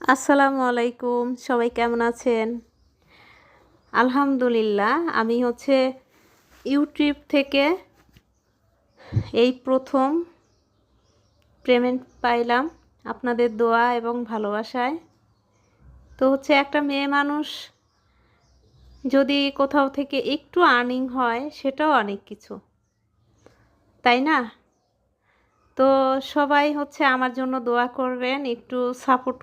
আসসালামু আলাইকুম, সবাই কেমন আছেন? আলহামদুলিল্লাহ, আমি ইউটিউব থেকে এই প্রথম পেমেন্ট পাইলাম আপনাদের দোয়া এবং ভালোবাসায়। তো একটা মেয়ে মানুষ যদি কোথাও থেকে একটু আর্নিং হয় সেটাও অনেক কিছু, তাই না? তো সবাই আমার জন্য দোয়া করবেন, একটু সাপোর্ট